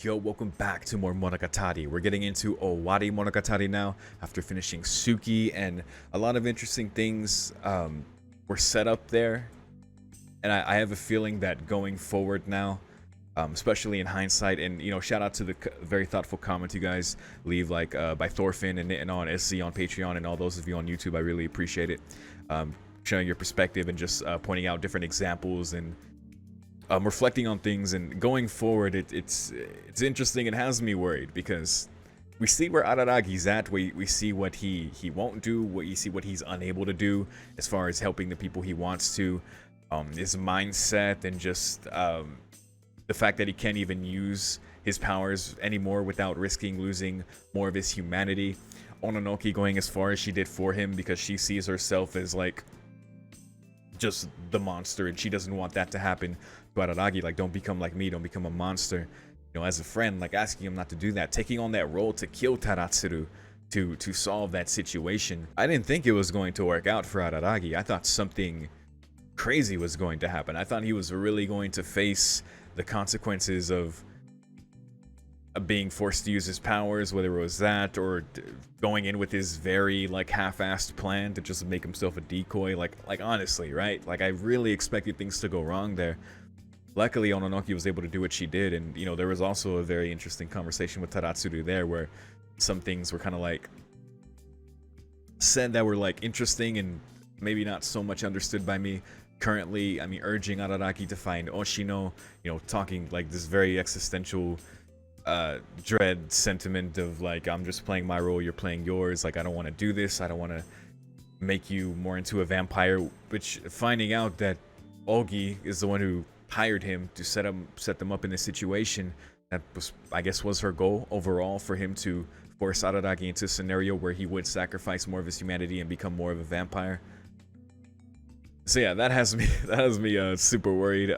Yo, welcome back to more Monogatari. We're getting into Owarimonogatari now after finishing Suki, and a lot of interesting things were set up there. And I have a feeling that going forward now, especially in hindsight, and shout out to the very thoughtful comment you guys leave, like by Thorfinn and on SC on Patreon, and all those of you on YouTube. I really appreciate it. Sharing your perspective and just pointing out different examples and reflecting on things. And going forward, it's interesting. It has me worried because we see where Araragi's at. We see what he won't do, we see what he's unable to do as far as helping the people he wants to, his mindset, and just the fact that he can't even use his powers anymore without risking losing more of his humanity. Ononoki going as far as she did for him because she sees herself as like just the monster, and she doesn't want that to happen to Araragi. Like, don't become like me, don't become a monster. As a friend, like asking him not to do that, taking on that role to kill Taratsuru to solve that situation. I didn't think it was going to work out for Araragi. I thought something crazy was going to happen. I thought he was really going to face the consequences of being forced to use his powers, whether it was that or going in with his very like half-assed plan to just make himself a decoy. Like honestly, right? Like I really expected things to go wrong there. Luckily, Ononoki was able to do what she did, and there was also a very interesting conversation with Taratsuru there, where some things were kind of like said that were like interesting and maybe not so much understood by me currently. I mean, urging Araragi to find Oshino, talking like this very existential dread sentiment of like, I'm just playing my role, you're playing yours. Like, I don't want to do this, I don't want to make you more into a vampire. Which, finding out that OUGI is the one who hired him to set them up in this situation, that was, I guess, was her goal overall, for him to force Araragi into a scenario where he would sacrifice more of his humanity and become more of a vampire. So yeah, that has me super worried.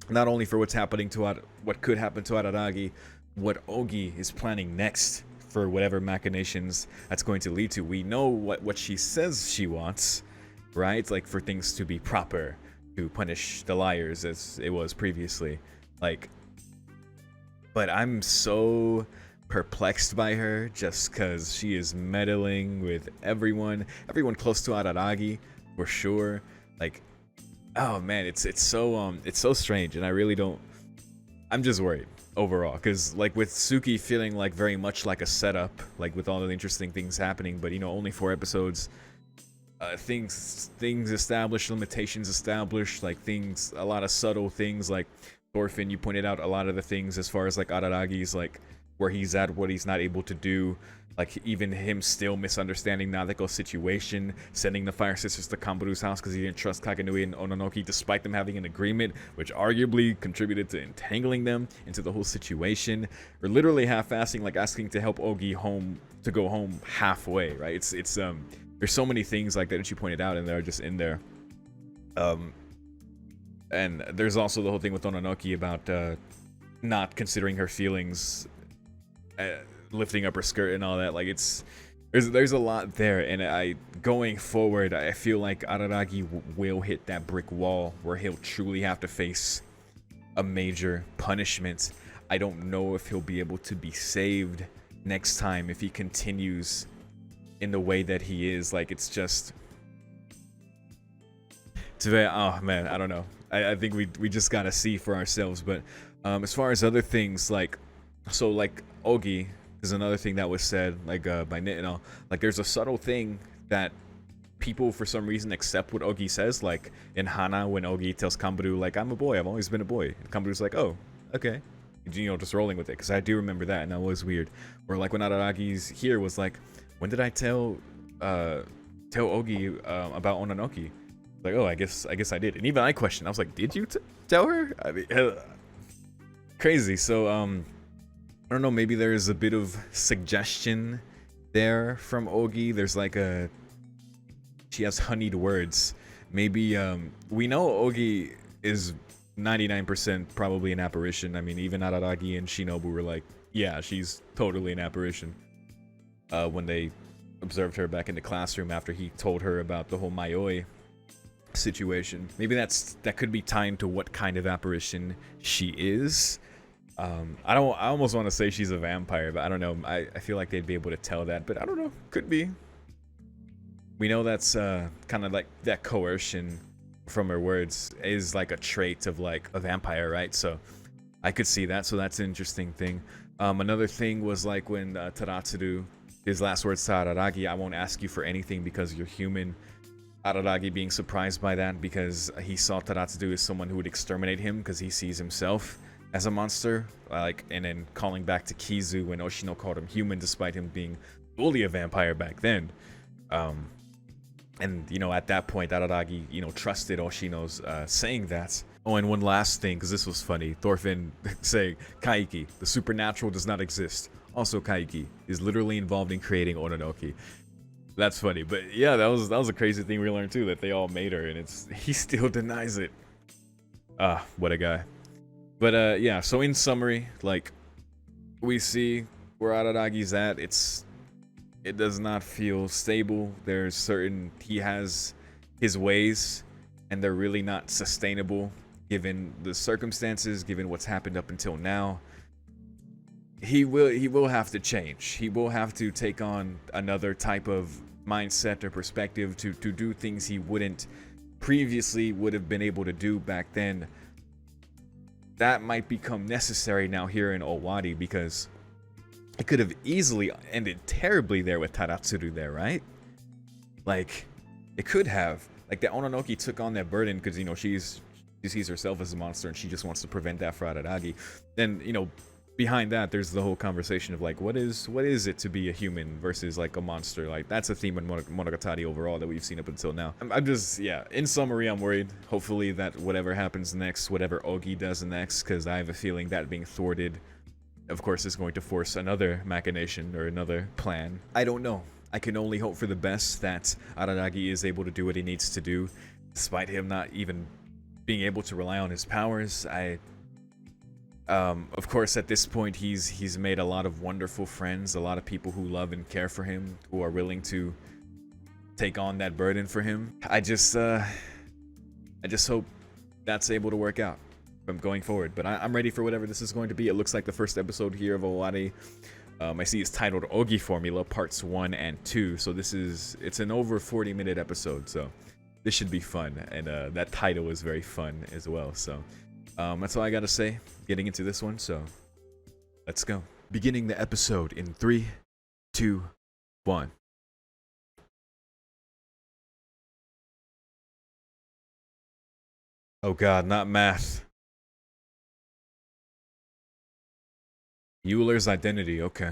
Not only for what's happening to what could happen to Araragi, what OUGI is planning next for whatever machinations that's going to lead to. We know what she says she wants, right? Like, for things to be proper, to punish the liars as it was previously. Like, but I'm so perplexed by her just because she is meddling with everyone close to Araragi, for sure. Like, oh man, it's so strange, and I really don't. I'm just worried overall, because like with Suki feeling like very much like a setup, like with all the interesting things happening, but only 4 episodes. Things established, limitations established, like things, a lot of subtle things, like Thorfinn, you pointed out a lot of the things as far as like Araragi's, like where he's at, what he's not able to do, like even him still misunderstanding Nadeko's situation, sending the Fire Sisters to Kamburu's house because he didn't trust Kagenui and Ononoki, despite them having an agreement, which arguably contributed to entangling them into the whole situation. Or literally half-assing, like asking to help OUGI to go home halfway, right? It's there's so many things like that you pointed out, and they're just in there. And there's also the whole thing with Ononoki about not considering her feelings, lifting up her skirt and all that. Like, there's a lot there, and going forward, I feel like Araragi will hit that brick wall where he'll truly have to face a major punishment. I don't know if he'll be able to be saved next time if he continues in the way that he is. Like, it's very, oh man, I don't know. I think we just gotta see for ourselves. But as far as other things, like, so like OUGI is another thing that was said, like by Nitino. Like, there's a subtle thing that people for some reason accept what OUGI says, like in Hana when OUGI tells Kamburu, like, I'm a boy, I've always been a boy, and Kamburu's like, oh, okay, just rolling with it, because I do remember that, and that was weird. Or like when Araragi's here was like, when did I tell OUGI about Ononoki? Like, oh, I guess I did. And even I questioned. I was like, did you tell her? I mean, crazy. So I don't know, maybe there's a bit of suggestion there from OUGI. There's like she has honeyed words. Maybe we know OUGI is 99% probably an apparition. I mean, even Araragi and Shinobu were like, yeah, she's totally an apparition. When they observed her back in the classroom after he told her about the whole Mayoi situation. Maybe that could be tied to what kind of apparition she is. I almost want to say she's a vampire, but I don't know. I feel like they'd be able to tell that, but I don't know. Could be. We know that's kind of like that coercion from her words is like a trait of like a vampire, right? So I could see that. So that's an interesting thing. Another thing was like when Taratsuru, his last words to Araragi, I won't ask you for anything because you're human. Araragi being surprised by that because he saw Taratsuru as someone who would exterminate him because he sees himself as a monster. Like, and then calling back to Kizu when Oshino called him human despite him being fully a vampire back then. And, you know, at that point, Araragi, you know, trusted Oshino's saying that. Oh, and one last thing, because this was funny. Thorfinn saying, Kaiki, the supernatural does not exist. Also, Kaiki is literally involved in creating Ononoki. That's funny, but yeah, that was a crazy thing we learned too, that they all made her, and he still denies it. Ah, what a guy. But yeah, so in summary, like, we see where Araragi's at. It does not feel stable. There's certain, he has his ways, and they're really not sustainable given the circumstances, given what's happened up until now. He will have to change. He will have to take on another type of mindset or perspective to do things he wouldn't previously would have been able to do back then. That might become necessary now here in Owari, because it could have easily ended terribly there with Taratsuru there, right? Like, it could have. Like, the Ononoki took on that burden because, you know, she sees herself as a monster and she just wants to prevent that for Araragi. Then, you know, behind that, there's the whole conversation of like, what is it to be a human versus like a monster? Like, that's a theme in Monogatari overall that we've seen up until now. I'm just, yeah, in summary, I'm worried. Hopefully that whatever happens next, whatever OUGI does next, because I have a feeling that being thwarted, of course, is going to force another machination or another plan. I don't know. I can only hope for the best that Araragi is able to do what he needs to do, despite him not even being able to rely on his powers. Of course, at this point, he's made a lot of wonderful friends, a lot of people who love and care for him, who are willing to take on that burden for him. I just hope that's able to work out from going forward. But I'm ready for whatever this is going to be. It looks like the first episode here of Owari. I see it's titled OUGI Formula Parts 1 and 2. So it's an over 40-minute episode. So this should be fun. And that title is very fun as well. So that's all I gotta say getting into this one, so let's go. Beginning the episode in 3, 2, 1. Oh god, not math. Euler's identity, okay.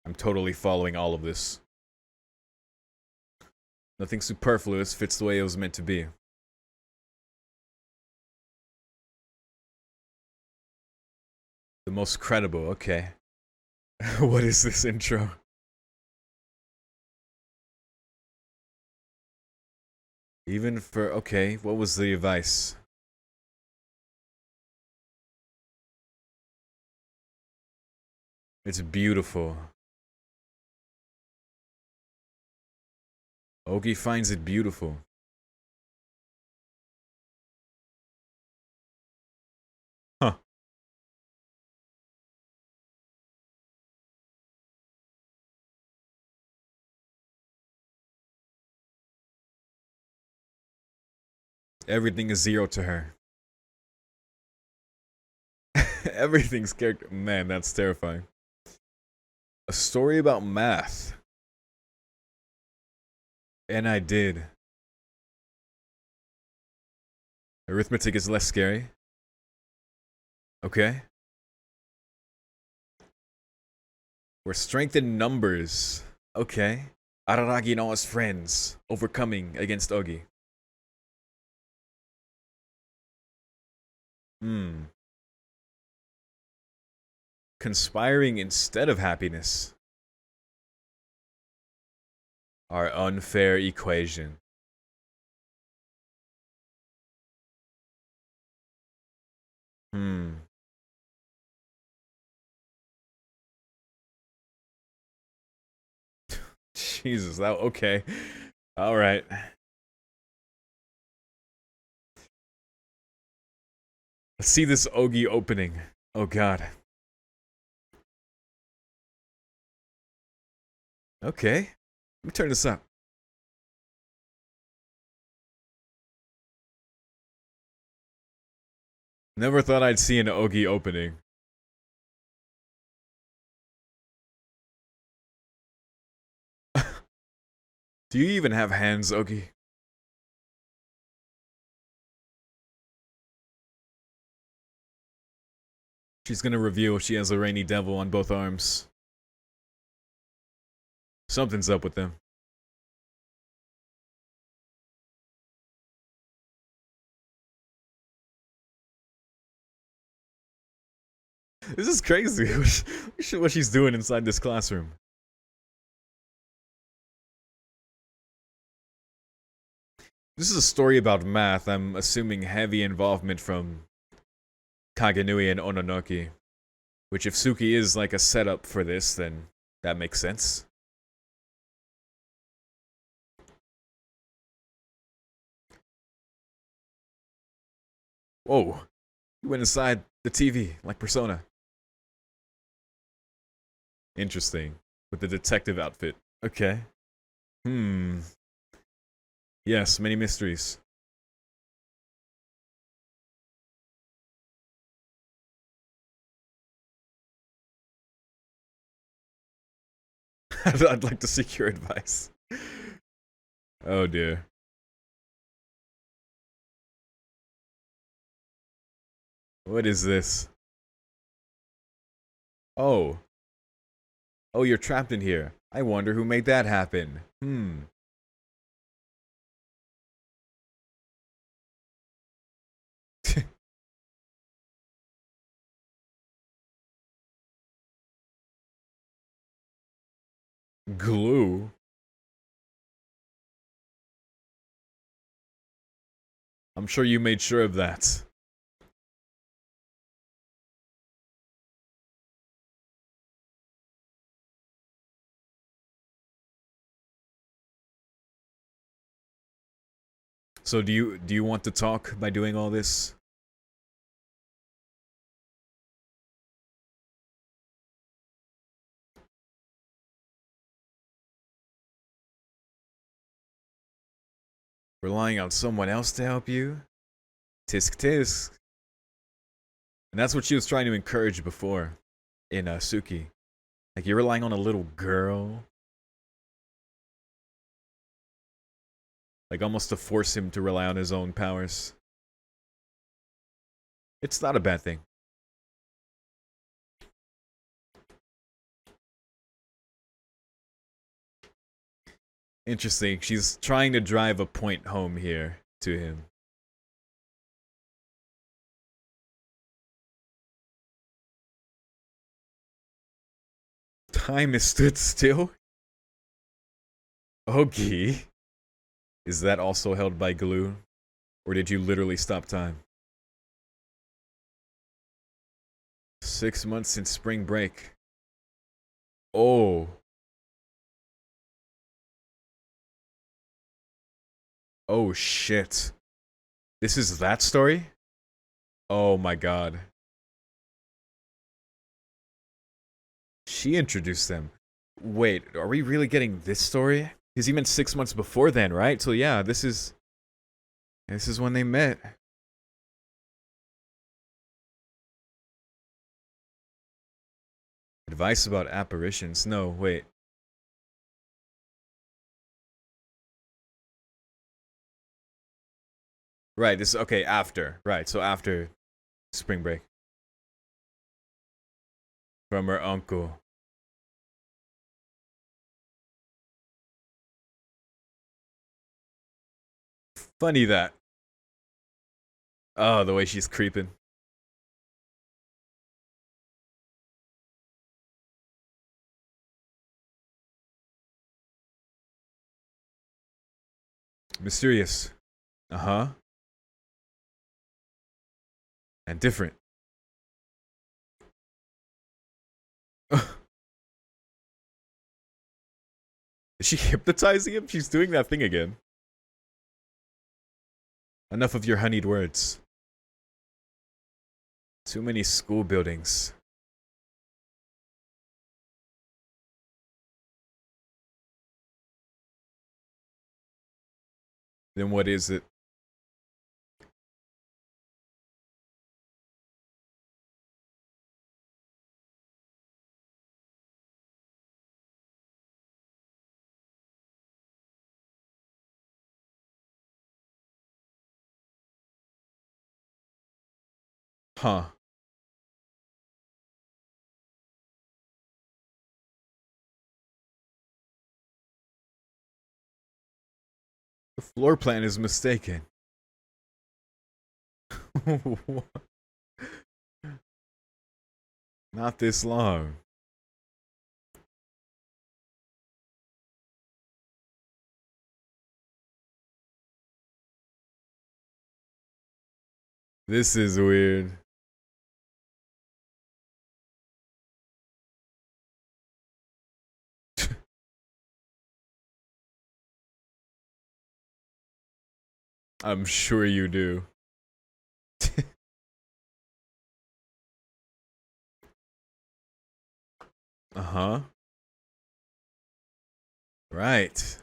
I'm totally following all of this. Nothing superfluous, fits the way it was meant to be. The most credible, okay. What is this intro? Even for, okay, what was the advice? It's beautiful. OUGI finds it beautiful. Huh. Everything is zero to her. Everything's character. Man, that's terrifying. A story about math. And I did. Arithmetic is less scary. Okay. We're strength in numbers. Okay. Araragi and all his friends overcoming against OUGI. Hmm. Conspiring instead of happiness. Our unfair equation. Hmm. Jesus, that okay. All right. Let's see this OUGI opening. Oh god. Okay. Let me turn this up. Never thought I'd see an OUGI opening. Do you even have hands, OUGI? She's gonna reveal she has a rainy devil on both arms. Something's up with them. This is crazy. What she's doing inside this classroom. This is a story about math. I'm assuming heavy involvement from Kagenui and Ononoki. Which, if Suki is like a setup for this, then that makes sense. Whoa. You went inside the TV, like Persona. Interesting. With the detective outfit. Okay. Yes, many mysteries. I'd like to seek your advice. Oh dear. What is this? Oh. Oh, you're trapped in here. I wonder who made that happen. Glue? I'm sure you made sure of that. So do you want to talk by doing all this? Relying on someone else to help you? Tisk tisk. And that's what she was trying to encourage before in Suki. Like, you're relying on a little girl. Like, almost to force him to rely on his own powers. It's not a bad thing. Interesting. She's trying to drive a point home here to him. Time is stood still? Okay. Is that also held by glue? Or did you literally stop time? 6 months since spring break. Oh. Oh shit. This is that story? Oh my god. She introduced them. Wait, are we really getting this story? Because he meant 6 months before then, right? So yeah, this is when they met. Advice about apparitions? No, wait. Right, this is okay, after. Right, so after spring break. From her uncle. Funny that. Oh, the way she's creeping. Mysterious. Uh-huh. And different. Is she hypnotizing him? She's doing that thing again. Enough of your honeyed words. Too many school buildings. Then what is it? Huh. The floor plan is mistaken. Not this long. This is weird. I'm sure you do. Uh-huh. Right.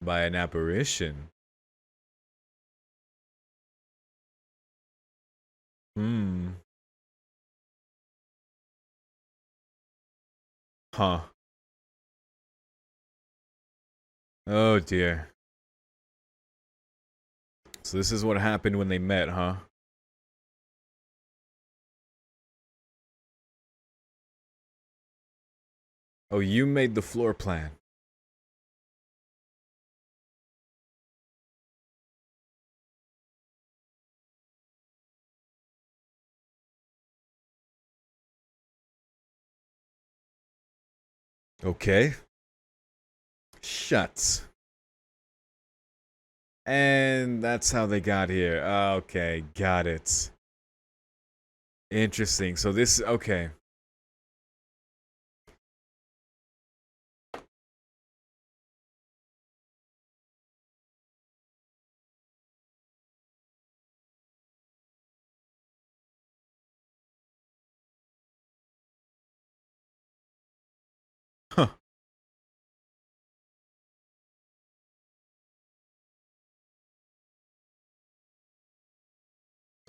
By an apparition. Hmm. Huh. Oh dear. So this is what happened when they met, huh? Oh, you made the floor plan. Okay. Shuts. And that's how they got here. Okay, got it. Interesting. So this, okay. Huh.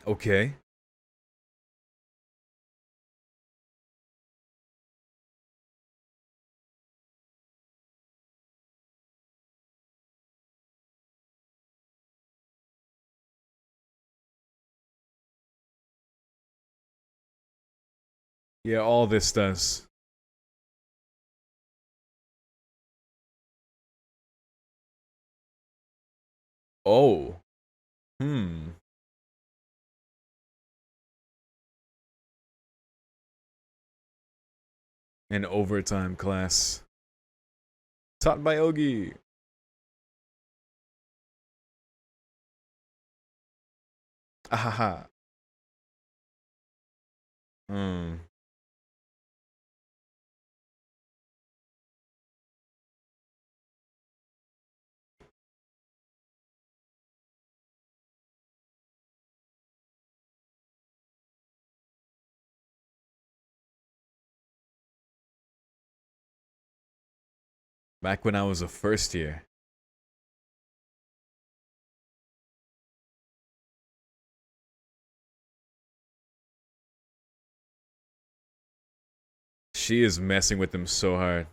Okay. Yeah, all this does. Oh. Hmm. An overtime class. Taught by OUGI. Ahaha. Hmm. Back when I was a first year. She is messing with them so hard.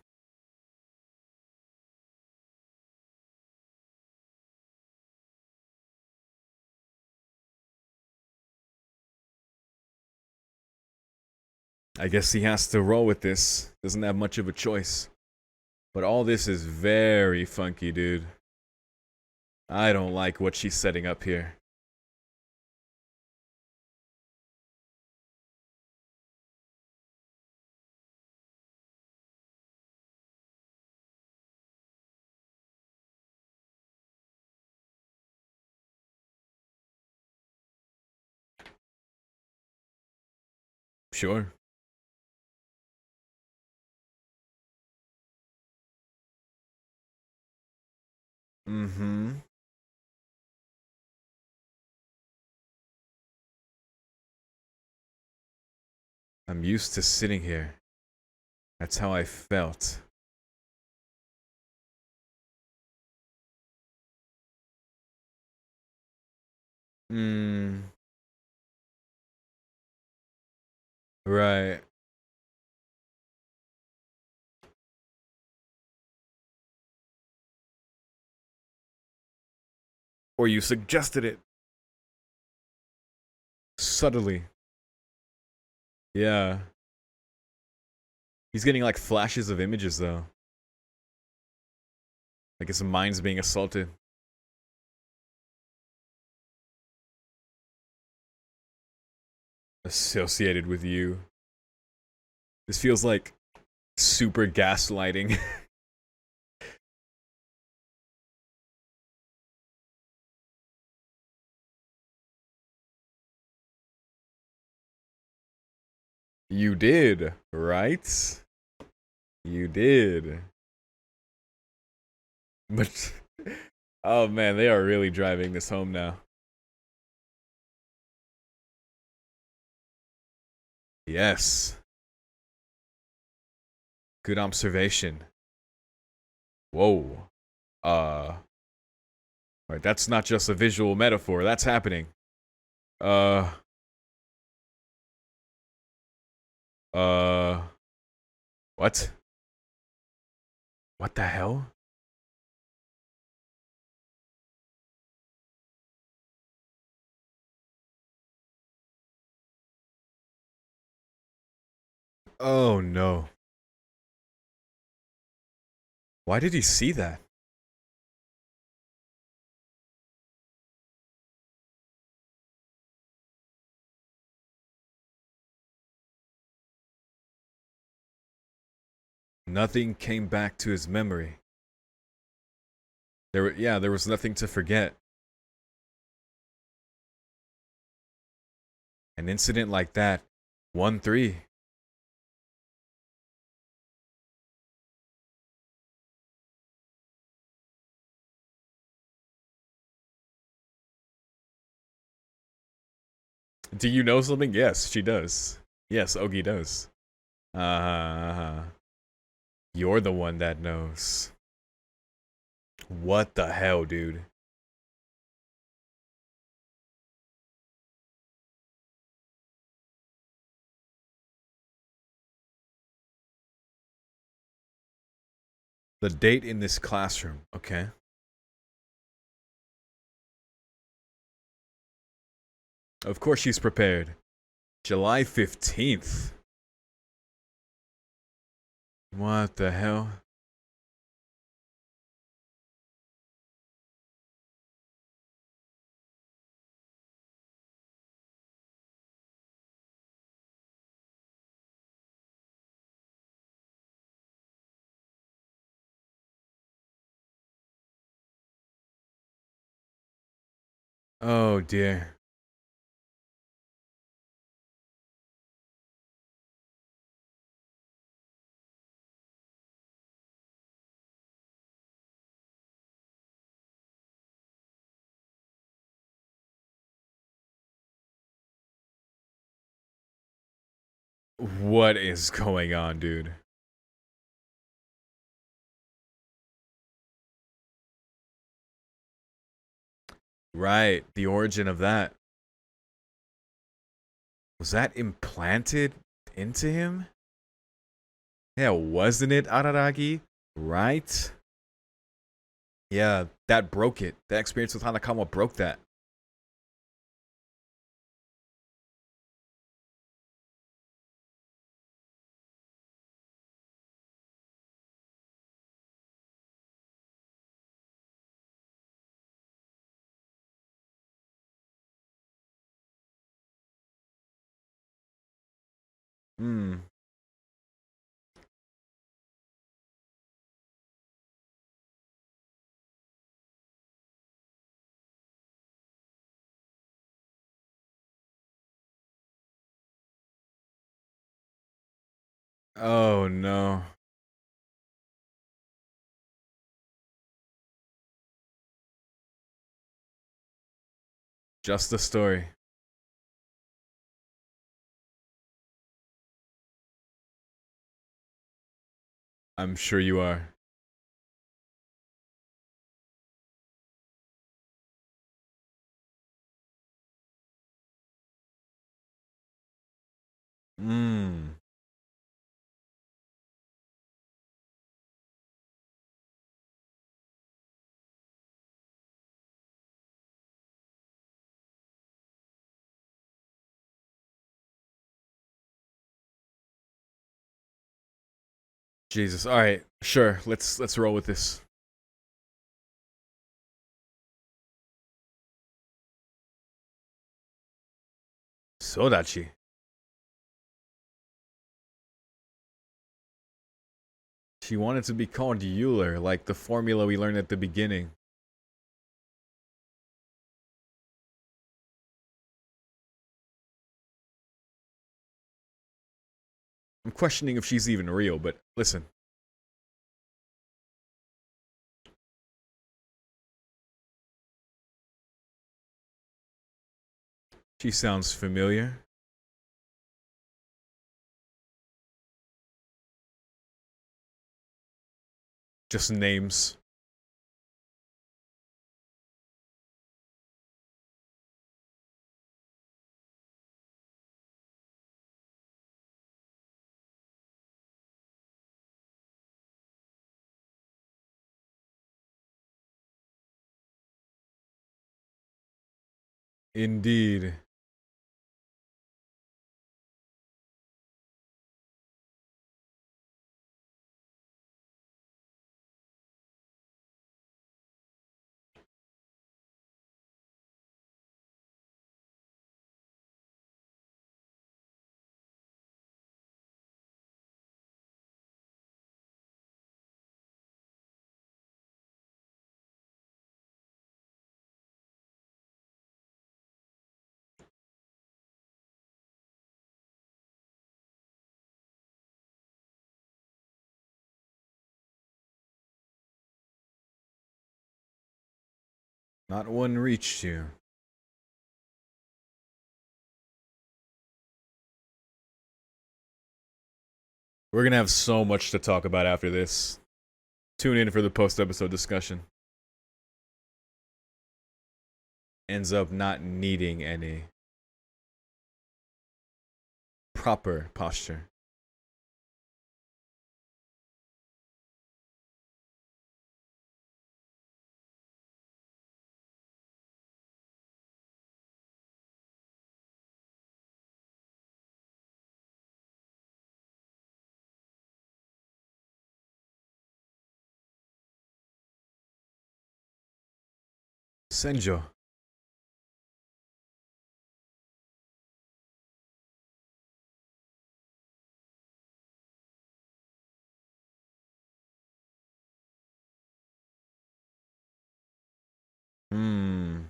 I guess he has to roll with this. Doesn't have much of a choice. But all this is very funky, dude. I don't like what she's setting up here. Sure. Mm-hmm. I'm used to sitting here. That's how I felt. Hmm. Right. Or you suggested it. Subtly. Yeah. He's getting like flashes of images though. Like his mind's being assaulted. Associated with you. This feels like super gaslighting. You did, right? You did. But oh man, they are really driving this home now. Yes. Good observation. Whoa. Right, that's not just a visual metaphor. That's happening. Uh uh what? What the hell? Oh no. Why did he see that? Nothing came back to his memory. There was nothing to forget. An incident like that, 1-3. Do you know something? Yes, she does. Yes, OUGI does. Uh-huh. You're the one that knows. What the hell, dude? The date in this classroom, okay? Of course she's prepared. July 15th. What the hell? Oh dear. What is going on, dude? Right, the origin of that. Was that implanted into him? Yeah, wasn't it, Araragi? Right? Yeah, that broke it. That experience with Hanakawa broke that. Hmm. Oh no. Just the story. I'm sure you are. Mmm. Jesus. All right. Sure. Let's roll with this. Sodachi. She wanted to be called Euler, like the formula we learned at the beginning. I'm questioning if she's even real, but listen. She sounds familiar. Just names. Indeed. Not one reached you. We're gonna have so much to talk about after this. Tune in for the post-episode discussion. Ends up not needing any proper posture. Senjo. Hmm.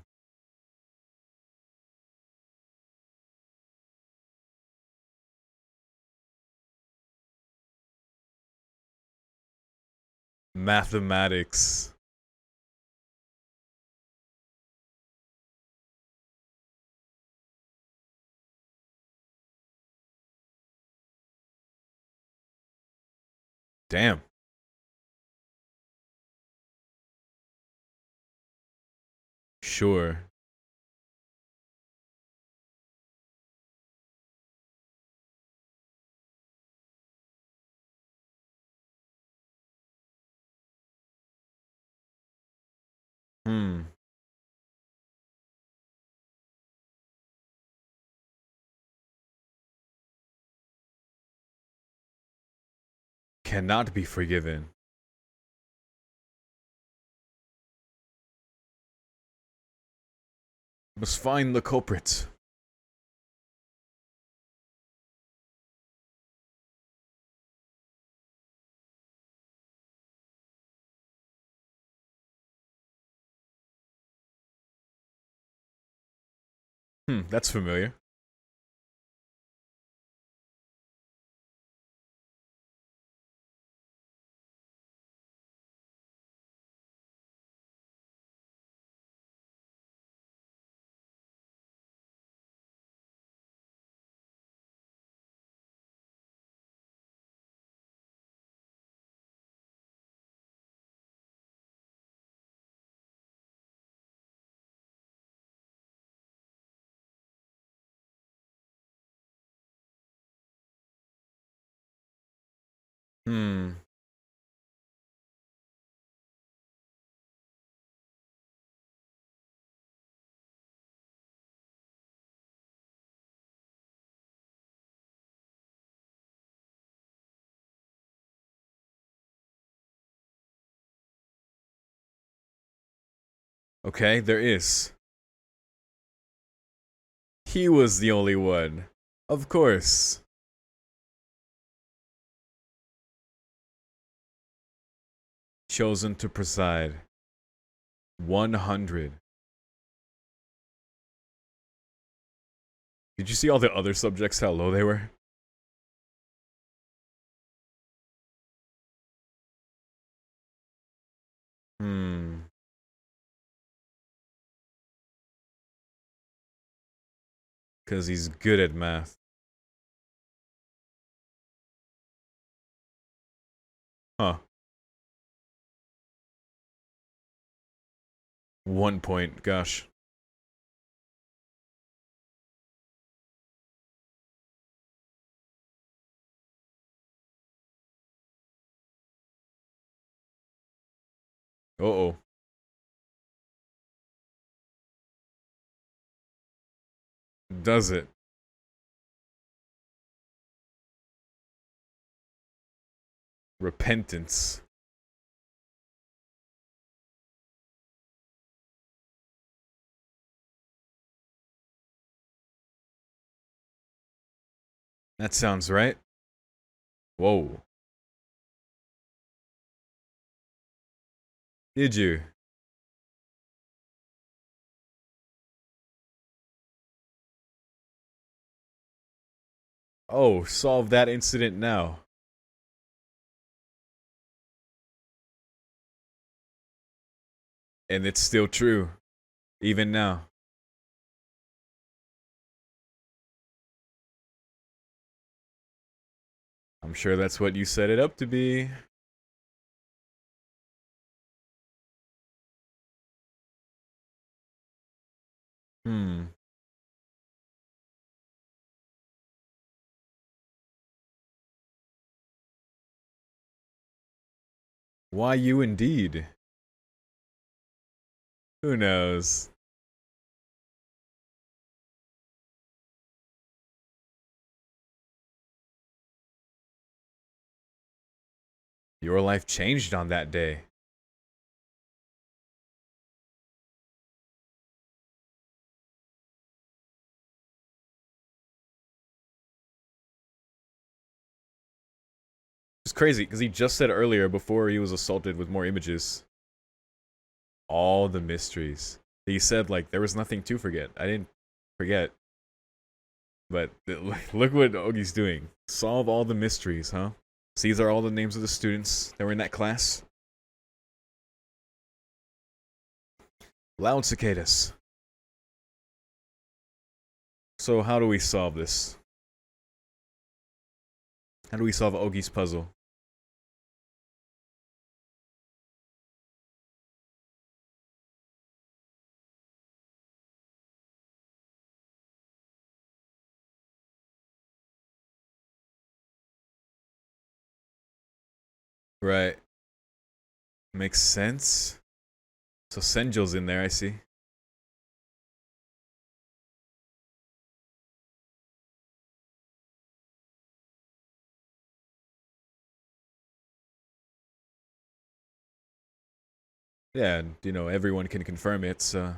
Mathematics. Damn. Sure. Hmm. Cannot be forgiven. Must find the culprit. That's familiar. Hmm. Okay, there is. He was the only one. Of course. Chosen to preside. 100. Did you see all the other subjects, how low they were? Hmm. Because he's good at math. Huh. 1 point, gosh. Uh-oh. Does it? Repentance. That sounds right. Whoa. Did you? Oh, solve that incident now. And it's still true. Even now. I'm sure that's what you set it up to be. Hmm. Why you indeed? Who knows? Your life changed on that day. It's crazy, because he just said earlier, before he was assaulted with more images, all the mysteries. He said, like, there was nothing to forget. I didn't forget. But look what Ogi's doing. Solve all the mysteries, huh? So these are all the names of the students that were in that class. Loud cicadas. So how do we solve this? How do we solve Ogi's puzzle? Right. Makes sense. So Senjo's in there, I see. Yeah, and, everyone can confirm it, so...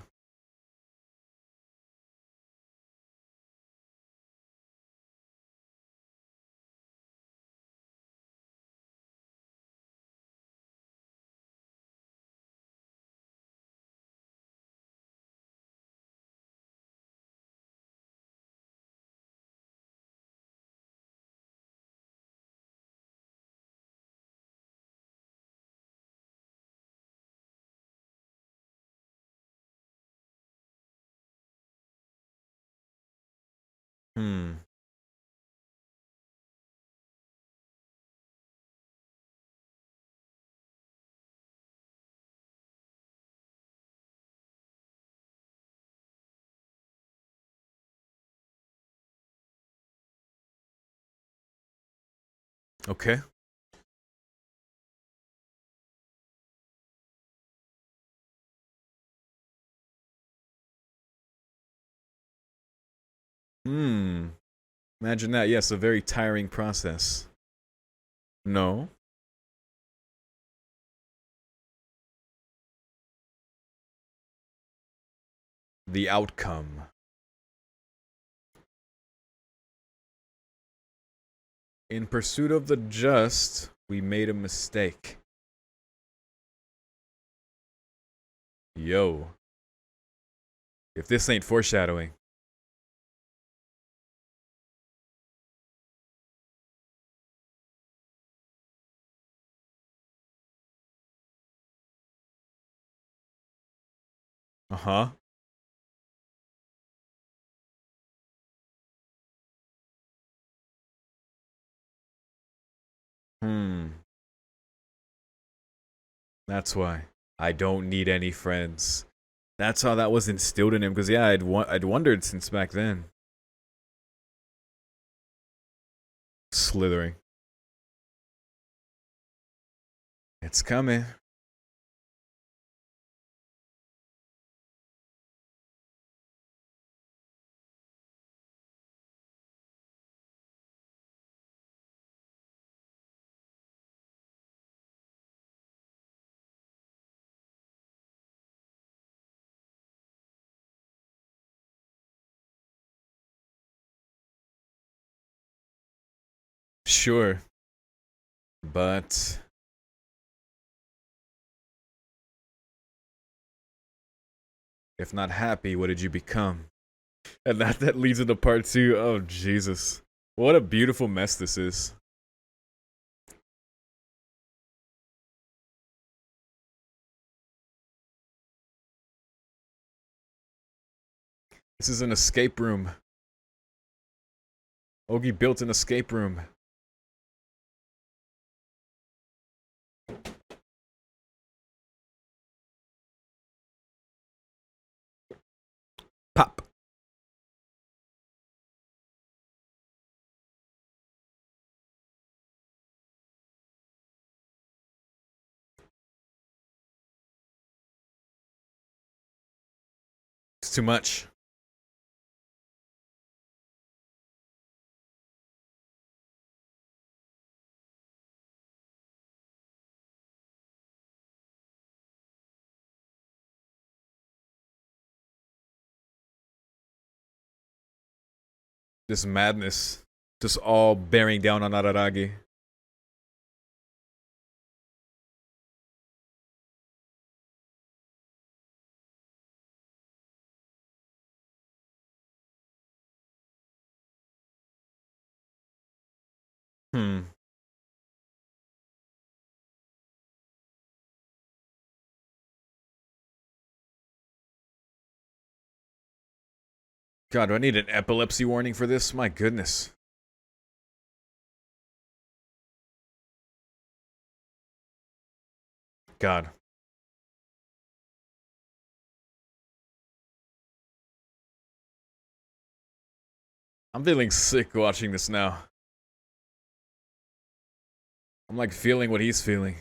Hmm. Okay. Hmm. Imagine that. Yes, a very tiring process. No. The outcome. In pursuit of the just, we made a mistake. Yo. If this ain't foreshadowing. Uh-huh. Hmm. That's why. I don't need any friends. That's how that was instilled in him. Because yeah, I'd wondered since back then. Slithering. It's coming. Sure. But if not happy, what did you become? And that leads into part two. Oh Jesus. What a beautiful mess this is. This is an escape room. Ogi built an escape room. Pop. It's too much. This madness. Just all bearing down on Araragi. Hmm. God, do I need an epilepsy warning for this? My goodness. God. I'm feeling sick watching this now. I'm like feeling what he's feeling.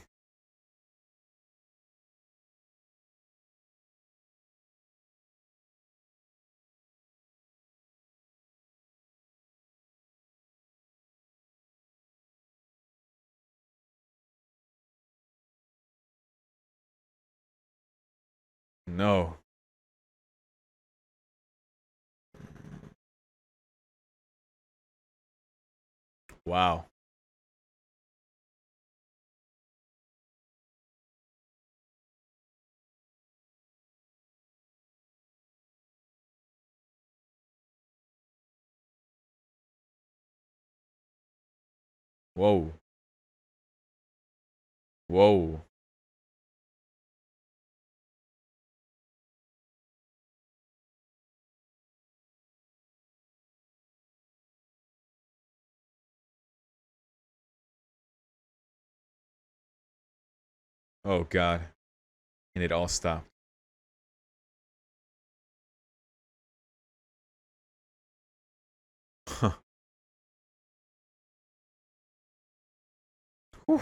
No. Wow. Whoa. Whoa. Oh God. And it all stopped. Huh. Whew.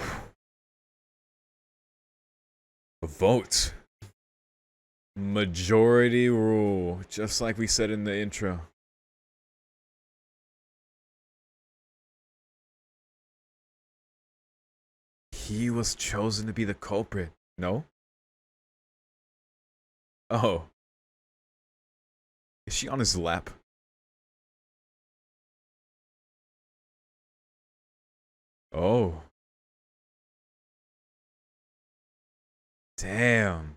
A vote. Majority rule. Just like we said in the intro. he was chosen to be the culprit. No? Oh. Is she on his lap? Oh. Damn.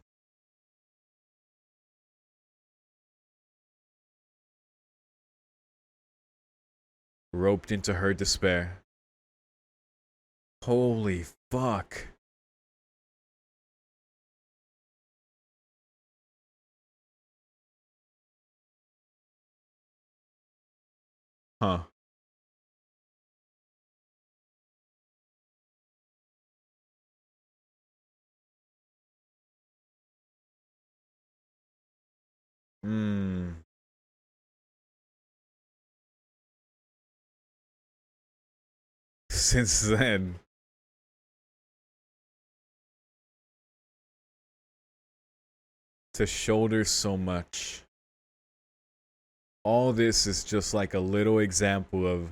Roped into her despair. Holy fuck. Huh. Hmm. Since then. To shoulder so much. All this is just like a little example of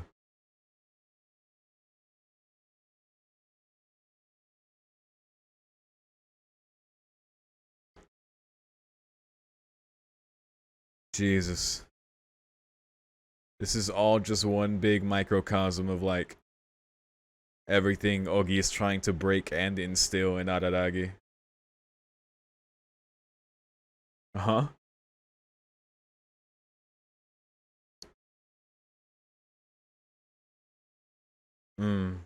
Jesus. This is all just one big microcosm of like everything Ogi is trying to break and instill in Araragi. Uh-huh. Mm.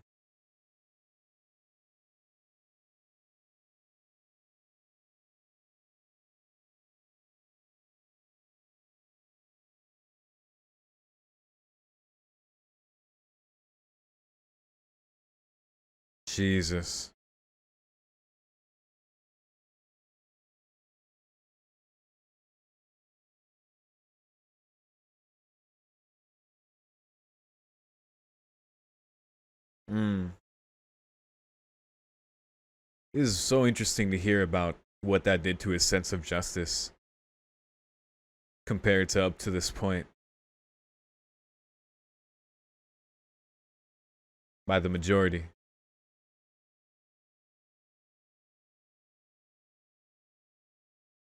Jesus. Mm. It is so interesting to hear about what that did to his sense of justice compared to up to this point by the majority.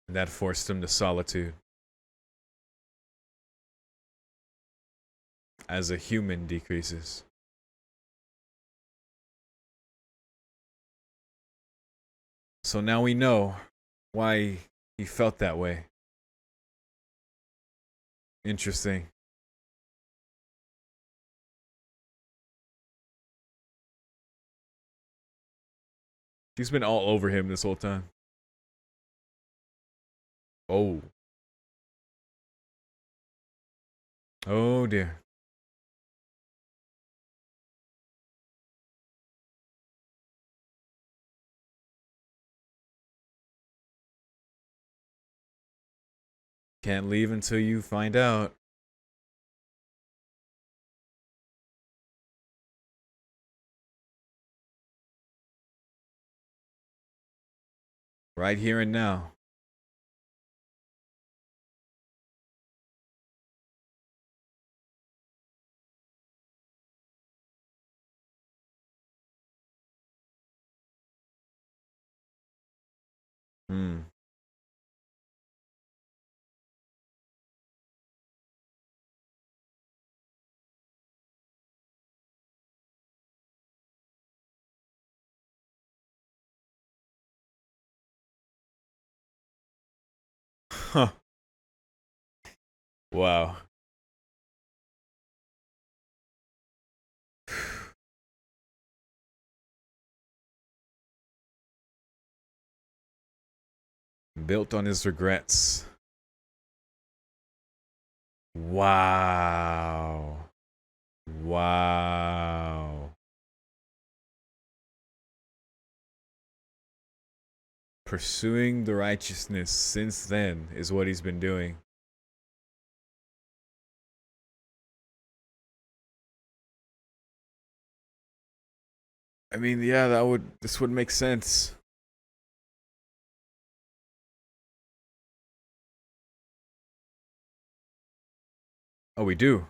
And that forced him to solitude as a human decreases. So now we know why he felt that way. Interesting. She's been all over him this whole time. Oh. Oh dear. Can't leave until you find out. Right here and now. Hmm. Huh. Wow. Built on his regrets. Wow. Wow. Pursuing the righteousness since then is what he's been doing. I mean, yeah, this would make sense. Oh, we do.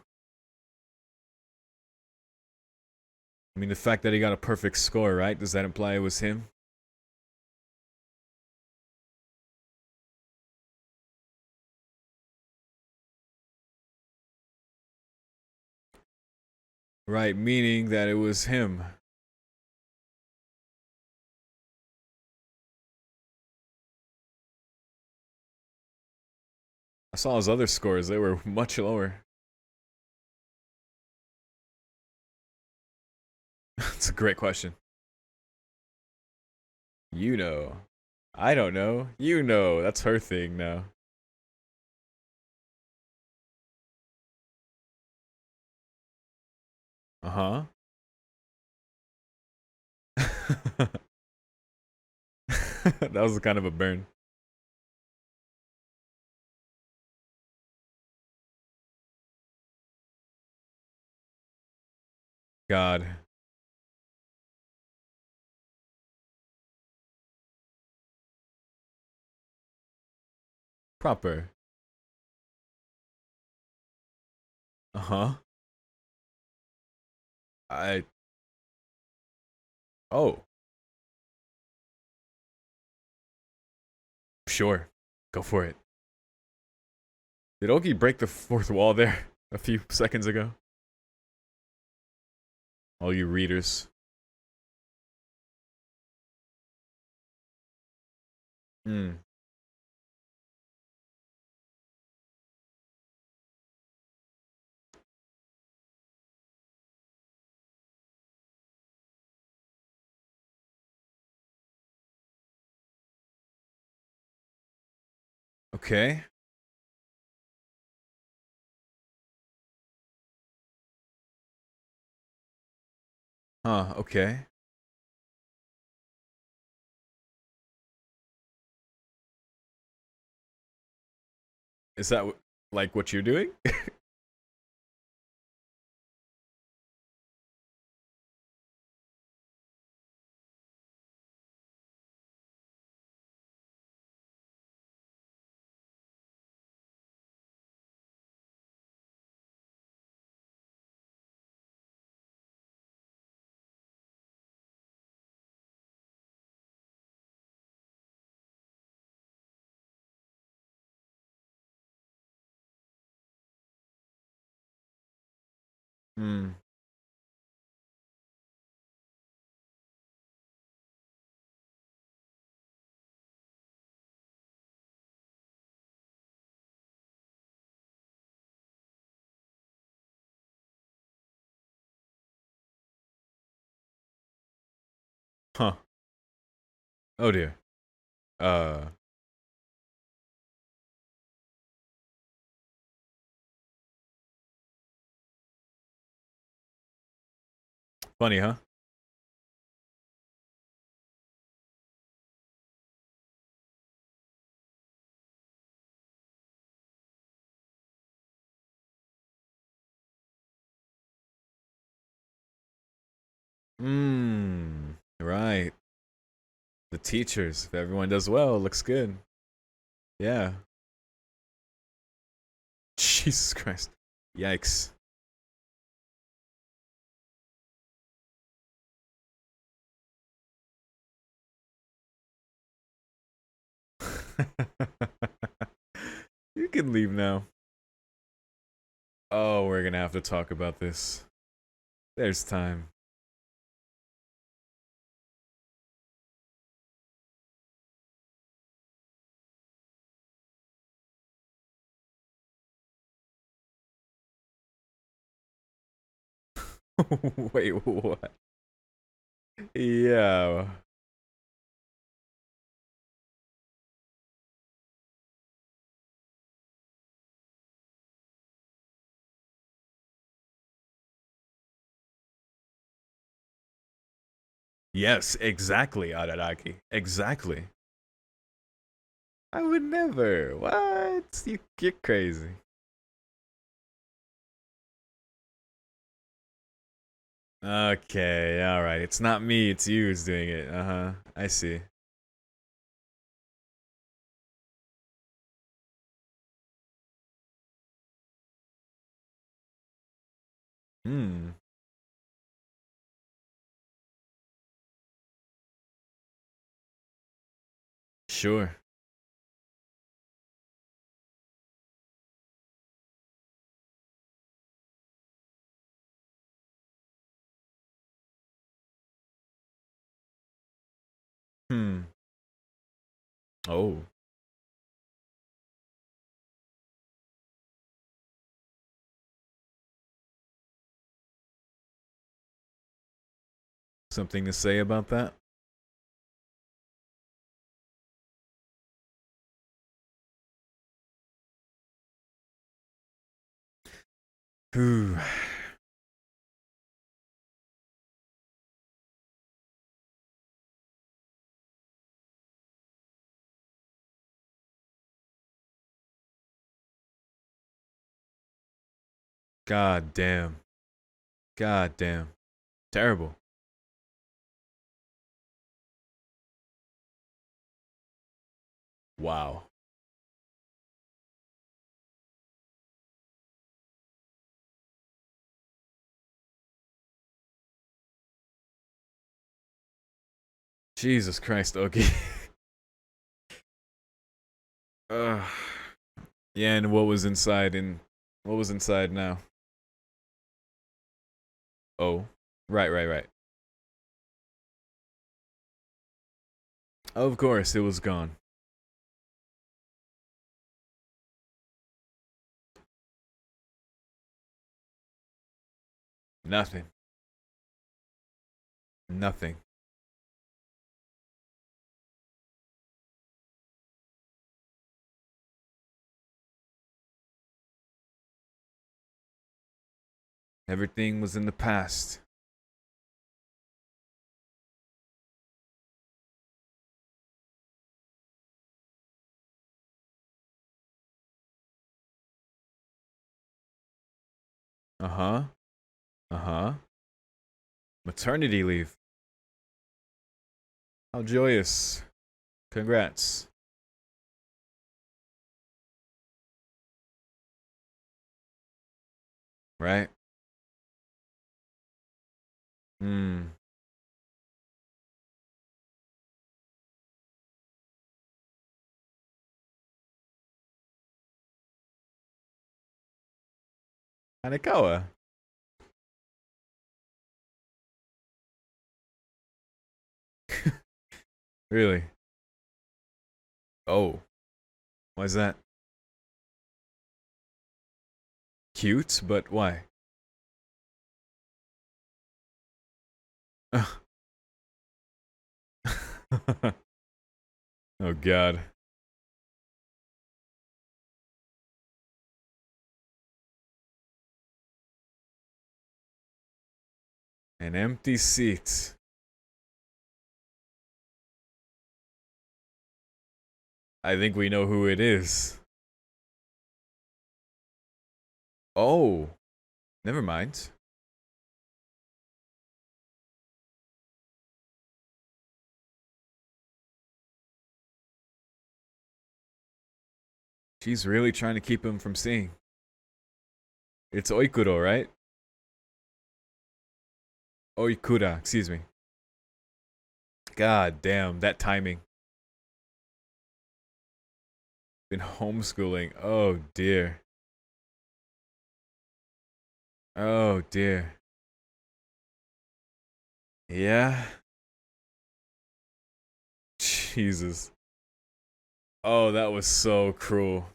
I mean, the fact that he got a perfect score, right? Does that imply it was him? Right, meaning that it was him. I saw his other scores, they were much lower. That's a great question. You know. I don't know. You know. That's her thing now. Uh huh. That was kind of a burn. God. Proper. Uh huh. I. Oh. Sure. Go for it. Did Ogi break the fourth wall there a few seconds ago? All you readers. Hmm. Okay. Huh. Okay. Is that like what you're doing? Hmm. Huh. Oh dear. Uh. Funny, huh? Hmm. Right. The teachers. If everyone does well, it looks good. Yeah. Jesus Christ. Yikes. You can leave now. Oh, we're gonna have to talk about this. There's time. Wait, what? Yeah. Yes, exactly, Araraki. Exactly. I would never. What? You get crazy. Okay, alright. It's not me, it's you who's doing it. Uh huh. I see. Hmm. Sure. Hmm. Oh, something to say about that? Whew. God damn. God damn. Terrible. Wow. Jesus Christ, okay. Ugh. Yeah, and what was inside and what was inside now? Oh. Right, right, right. Of course, it was gone. Nothing. Nothing. Everything was in the past. Uh-huh. Uh-huh. Maternity leave. How joyous. Congrats. Right? Hmm. Hanekawa. Really? Oh. Why's that? Cute, but why? Oh god. An empty seat. I think we know who it is. Oh. Never mind. She's really trying to keep him from seeing. It's Oikuro, right? Oikura, excuse me. God damn, that timing. Been homeschooling. Oh dear. Oh dear. Yeah. Jesus. Oh, that was so cruel.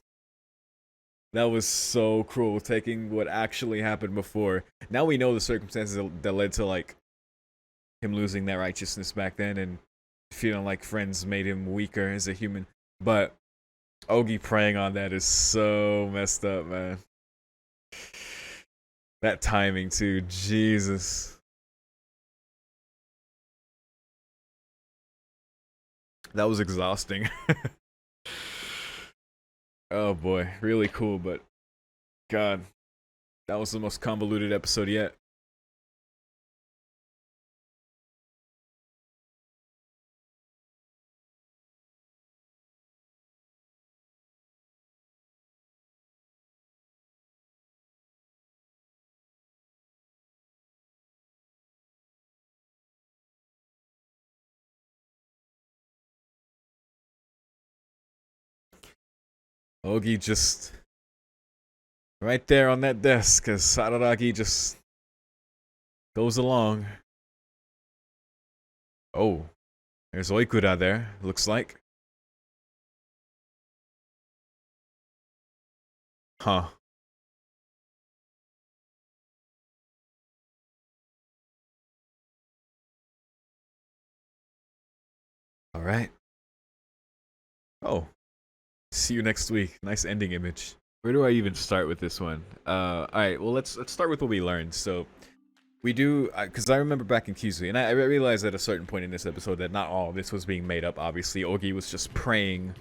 That was so cruel, taking what actually happened before. Now we know the circumstances that led to like him losing that righteousness back then and feeling like friends made him weaker as a human. But Ogi preying on that is so messed up, man. That timing too, Jesus. That was exhausting. Oh boy, really cool, but God, that was the most convoluted episode yet. Ogi just right there on that desk as Araragi just goes along. Oh, there's Oikura there, looks like. Huh. Alright. Oh, see you next week. Nice ending image. Where do I even start with this one? Alright, well let's start with what we learned. So we do, because I remember back in Kizu, and I realized at a certain point in this episode that not all of this was being made up. Obviously, Ogi was just preying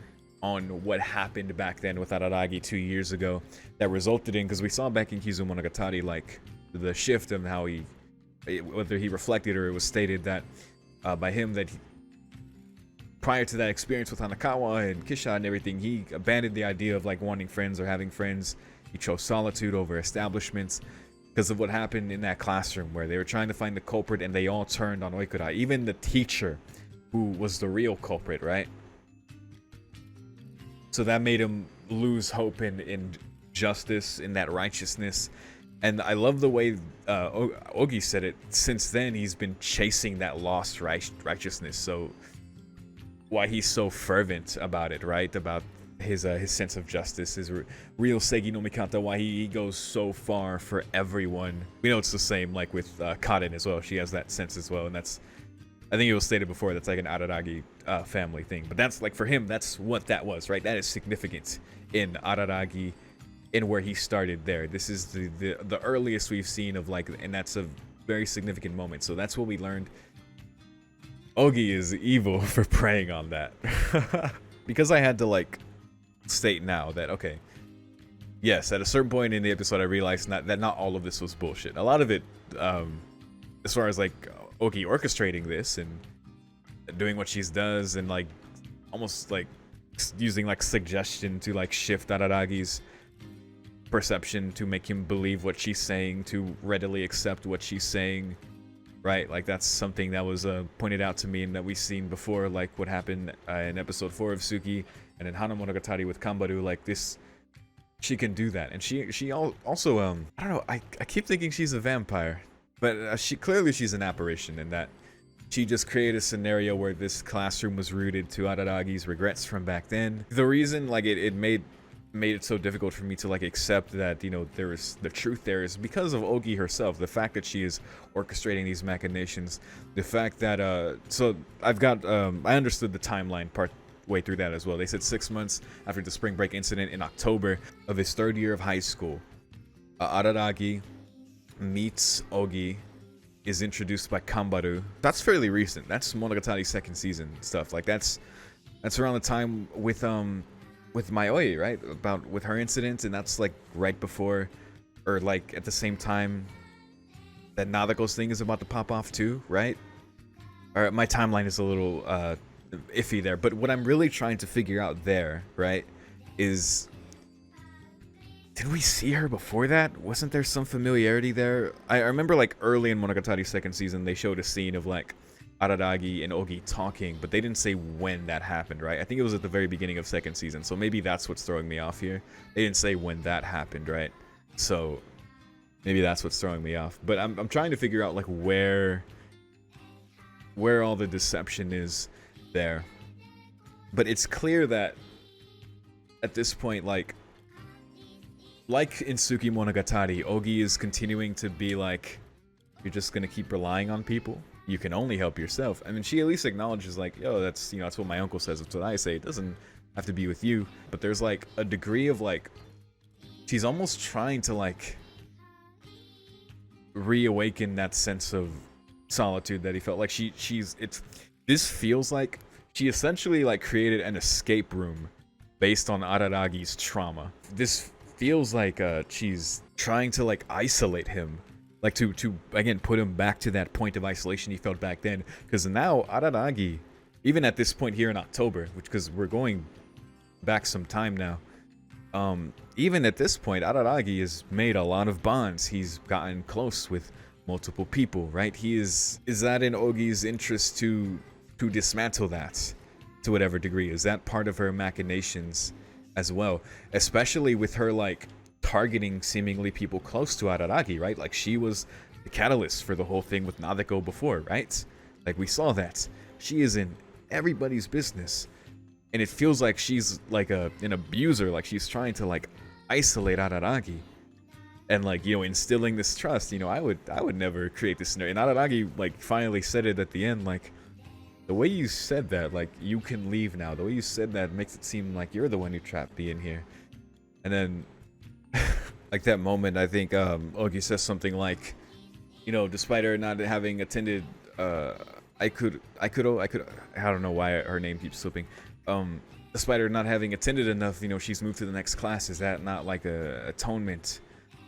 on what happened back then with Araragi 2 years ago that resulted in, because we saw back in Kizu Monogatari, like, the shift of how he, whether he reflected or it was stated that, by him that prior to that experience with Hanakawa and Kisha and everything, he abandoned the idea of, like, wanting friends or having friends. He chose solitude over establishments because of what happened in that classroom where they were trying to find the culprit and they all turned on Oikura. Even the teacher, who was the real culprit, right? So that made him lose hope in justice, in that righteousness. And I love the way Ogi said it. Since then, he's been chasing that lost righteousness. So why he's so fervent about it, right? About his sense of justice, his real Seigi no Mikata, why he goes so far for everyone. We know it's the same like with Kaden as well. She has that sense as well, and that's, I think it was stated before, that's like an Araragi family thing. But that's like, for him, that's what that was, right? That is significant in Araragi, in where he started there. This is the earliest we've seen of, like, and that's a very significant moment. So that's what we learned. Ogi is evil for preying on that. Because I had to, like, state now that, okay, yes, at a certain point in the episode I realized that not all of this was bullshit. A lot of it, as far as, like, Ogi orchestrating this and doing what she does and, like, almost, like, using, like, suggestion to, like, shift Araragi's perception to make him believe what she's saying, to readily accept what she's saying, right? Like, that's something that was pointed out to me and that we've seen before, like what happened in episode 4 of Suki and in Hana Monogatari with Kambaru. Like, this, she can do that. And she also, I don't know, I keep thinking she's a vampire, but she's an apparition, in that she just created a scenario where this classroom was rooted to Araragi's regrets from back then. The reason, like, it made it so difficult for me to, like, accept that, you know, there is the truth there is because of Ogi herself. The fact that she is orchestrating these machinations, the fact that so I've got I understood the timeline part way through that as well. They said 6 months after the spring break incident in October of his 3rd year of high school, Araragi meets Ogi, is introduced by Kambaru. That's fairly recent. That's Monogatari's 2nd season stuff. Like, that's around the time with Mayoi, right? About with her incident, and that's like right before, or like at the same time that Nadako's thing is about to pop off too, right? Alright, my timeline is a little iffy there, but what I'm really trying to figure out there, right, is, did we see her before that? Wasn't there some familiarity there? I remember, like, early in Monogatari's 2nd season, they showed a scene of, like, Araragi and Ogi talking, but they didn't say when that happened, right? I think it was at the very beginning of 2nd season, so maybe that's what's throwing me off here. They didn't say when that happened, right? So maybe that's what's throwing me off. But I'm trying to figure out, like, where all the deception is there. But it's clear that at this point, like in Suki Monogatari, Ogi is continuing to be like, you're just gonna keep relying on people? You can only help yourself. I mean, she at least acknowledges, like, yo, that's, you know, that's what my uncle says, that's what I say, it doesn't have to be with you. But there's, like, a degree of, like, she's almost trying to, like, reawaken that sense of solitude that he felt. Like, this feels like she essentially, like, created an escape room based on Araragi's trauma. This feels like she's trying to, like, isolate him, like, to again put him back to that point of isolation he felt back then. Because now Araragi, even at this point here in October, because we're going back some time now, even at this point, Araragi has made a lot of bonds. He's gotten close with multiple people, right? Is that in Ogi's interest to dismantle that to whatever degree? Is that part of her machinations as well, especially with her like targeting seemingly people close to Araragi, right? Like she was the catalyst for the whole thing with Nadeko before, right? Like we saw that. She is in everybody's business. And it feels like she's like an abuser, like she's trying to like isolate Araragi. And like, you know, instilling this trust, you know, I would never create this scenario. And Araragi like finally said it at the end, like the way you said that, like you can leave now. The way you said that makes it seem like you're the one who trapped me in here. And then like that moment, I think OUGI says something like, you know, despite her not having attended I don't know why her name keeps slipping. Despite her not having attended enough, you know, she's moved to the next class. Is that not like a atonement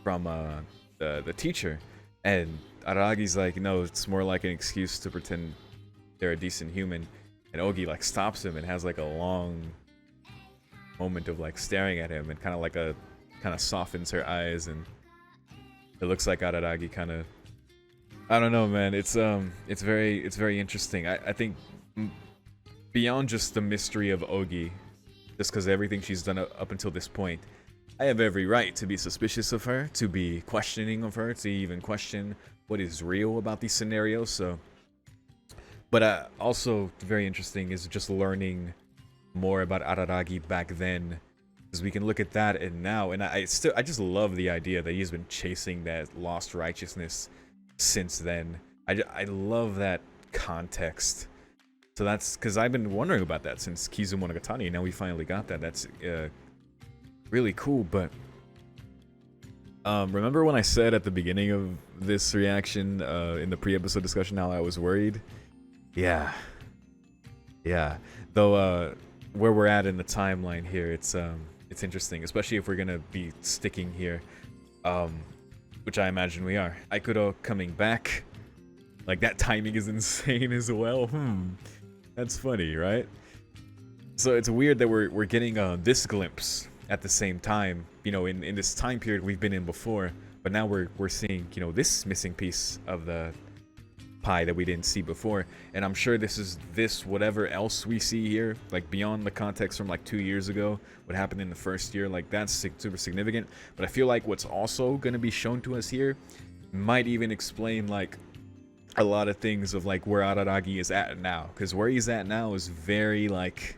from the teacher? And Aragi's like, no, it's more like an excuse to pretend they're a decent human. And OUGI like stops him and has like a long moment of like staring at him and kind of softens her eyes, and it looks like Araragi kind of, I don't know, man. It's very interesting. I think beyond just the mystery of OUGI, just because everything she's done up until this point, I have every right to be suspicious of her, to be questioning of her, to even question what is real about these scenarios. So, but also very interesting is just learning more about Araragi back then, because we can look at that and now, and I just love the idea that he's been chasing that lost righteousness since then. I love that context. So that's because I've been wondering about that since Kizumonogatari. Now we finally got that. That's really cool. But remember when I said at the beginning of this reaction in the pre-episode discussion how I was worried? Yeah. Though where we're at in the timeline here, it's interesting, especially if we're gonna be sticking here, which I imagine we are. Aikudo coming back, like that timing is insane as well. That's funny, right? So it's weird that we're getting this glimpse at the same time, you know, in this time period we've been in before, but now we're seeing, you know, this missing piece of the pie that we didn't see before. And I'm sure this is whatever else we see here, like beyond the context from like 2 years ago, what happened in the first year, like that's super significant. But I feel like what's also going to be shown to us here might even explain like a lot of things of like where Araragi is at now, because where he's at now is very like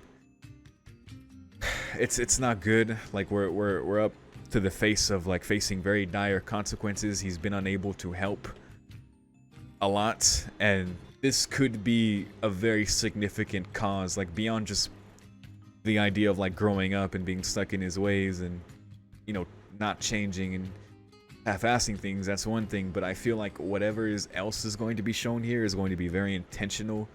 it's not good. Like we're up to the face of like facing very dire consequences. He's been unable to help a lot, and this could be a very significant cause, like beyond just the idea of like growing up and being stuck in his ways and, you know, not changing and half-assing things. That's one thing, but I feel like whatever else is going to be shown here is going to be very intentional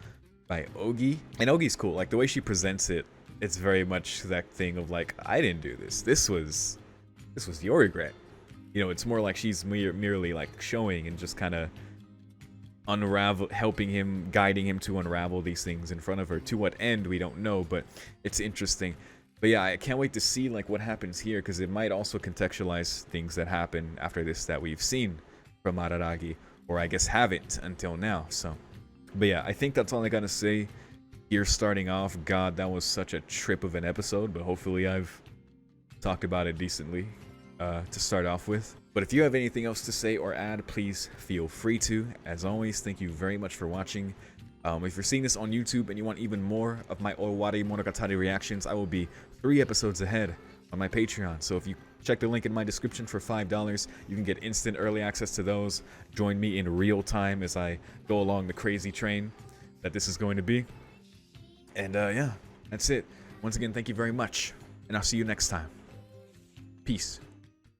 by OUGI. And OUGI's cool, like the way she presents it, it's very much that thing of like, I didn't do this, this was your regret, you know. It's more like she's merely like showing and just kind of helping him, guiding him to unravel these things in front of her. To what end, we don't know, but it's interesting. But yeah, I can't wait to see like what happens here, because it might also contextualize things that happen after this that we've seen from Araragi, or I guess haven't until now. So, but yeah, I think that's all I gotta say here starting off. God, that was such a trip of an episode, but hopefully I've talked about it decently to start off with. But if you have anything else to say or add, please feel free to. As always, thank you very much for watching. If you're seeing this on YouTube and you want even more of my Owarimonogatari reactions, I will be 3 episodes ahead on my Patreon. So if you check the link in my description for $5, you can get instant early access to those. Join me in real time as I go along the crazy train that this is going to be. And yeah, that's it. Once again, thank you very much, and I'll see you next time. Peace.